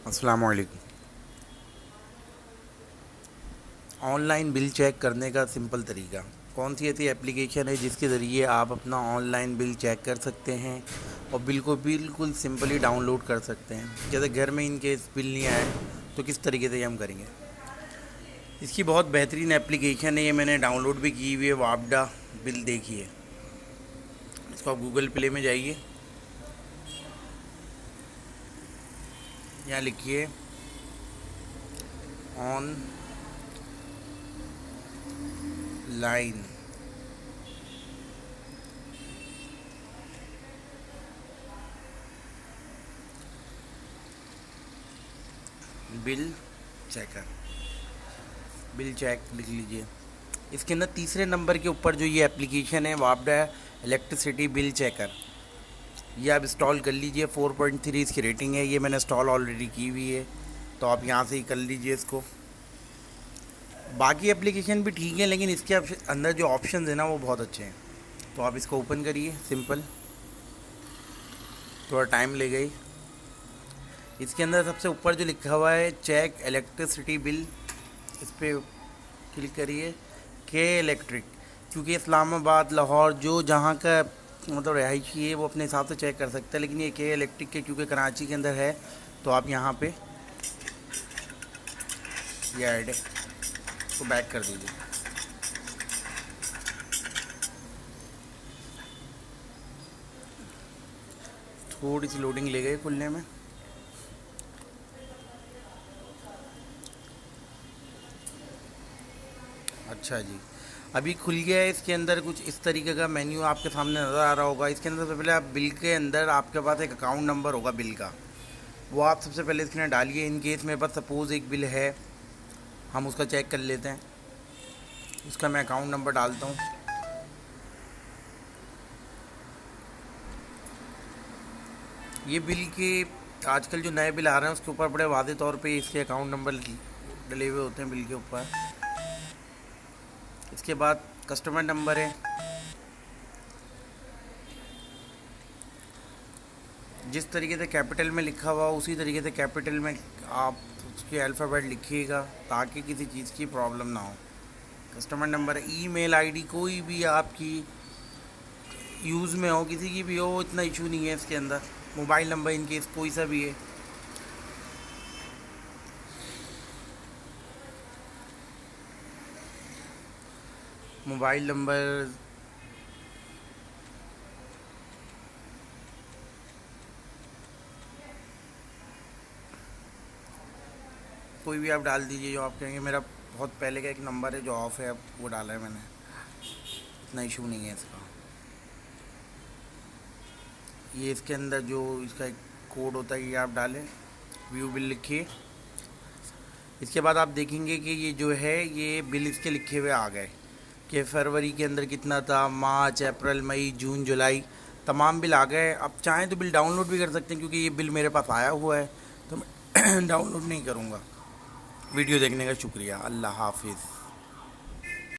अस्सलाम वालेकुम। Online bill check करने का सिंपल तरीका। कौन सी ऐसी एप्लीकेशन है जिसके ज़रिए आप अपना ऑनलाइन बिल चेक कर सकते हैं और बिल को बिल्कुल सिंपली डाउनलोड कर सकते हैं। जैसे घर में इनकेस बिल नहीं आए तो किस तरीके से ये हम करेंगे। इसकी बहुत बेहतरीन एप्लीकेशन है, ये मैंने डाउनलोड भी की हुई है, वापडा बिल देखिए। इसको आप गूगल प्ले में जाइए, यहाँ लिखिए online bill checker, bill check लिख लीजिए। इसके अंदर तीसरे नंबर के ऊपर जो ये एप्लीकेशन है वापडा इलेक्ट्रिसिटी बिल चेकर, ये आप इंस्टॉल कर लीजिए। 4.3 इसकी रेटिंग है, ये मैंने इंस्टॉल ऑलरेडी की हुई है, तो आप यहाँ से ही कर लीजिए इसको। बाकी एप्लीकेशन भी ठीक है, लेकिन इसके अंदर जो ऑप्शन है ना वो बहुत अच्छे हैं। तो आप इसको ओपन करिए, सिंपल, थोड़ा टाइम ले गई। इसके अंदर सबसे ऊपर जो लिखा हुआ है चेक इलेक्ट्रिसिटी बिल, इस पर क्लिक करिए। के इलेक्ट्रिक, क्योंकि इस्लामाबाद, लाहौर, जो जहाँ का मतलब रहायशी है वो अपने हिसाब से चेक कर सकता है, लेकिन ये के इलेक्ट्रिक के क्योंकि कराची के अंदर है तो आप यहाँ पे ये ऐड है तो बैक कर दीजिए। थोड़ी सी लोडिंग ले गई खुलने में। अच्छा जी, अभी खुल गया है। इसके अंदर कुछ इस तरीके का मेन्यू आपके सामने नज़र आ रहा होगा। इसके अंदर सबसे पहले आप बिल के अंदर आपके पास एक अकाउंट नंबर होगा बिल का, वो आप सबसे पहले इसके अंदर डालिए। इन केस मेरे पास सपोज़ एक बिल है, हम उसका चेक कर लेते हैं। उसका मैं अकाउंट नंबर डालता हूँ। ये बिल के आजकल जो नए बिल आ रहे हैं उसके ऊपर बड़े वाज़ेह तौर पे इसके अकाउंट नंबर डले हुए होते हैं बिल के ऊपर। इसके बाद कस्टमर नंबर है, जिस तरीके से कैपिटल में लिखा हुआ उसी तरीके से कैपिटल में आप उसके अल्फ़ाबेट लिखिएगा ताकि किसी चीज़ की प्रॉब्लम ना हो। कस्टमर नंबर है। ईमेल आईडी कोई भी आपकी यूज़ में हो, किसी की भी हो, इतना इशू नहीं है इसके अंदर। मोबाइल नंबर इनकेस कोई सा भी है। मोबाइल नंबर कोई भी आप डाल दीजिए जो आप कहेंगे। मेरा बहुत पहले का एक नंबर है जो ऑफ़ है, अब वो डाला है मैंने, इतना इशू नहीं है इसका। ये इसके अंदर जो इसका एक कोड होता है ये आप डालें, व्यू बिल लिखिए। इसके बाद आप देखेंगे कि ये जो है ये बिल इसके लिखे हुए आ गए कि फरवरी के अंदर कितना था, मार्च, अप्रैल, मई, जून, जुलाई, तमाम बिल आ गए। आप चाहें तो बिल डाउनलोड भी कर सकते हैं, क्योंकि ये बिल मेरे पास आया हुआ है तो मैं डाउनलोड नहीं करूँगा। वीडियो देखने का शुक्रिया। अल्लाह हाफिज़।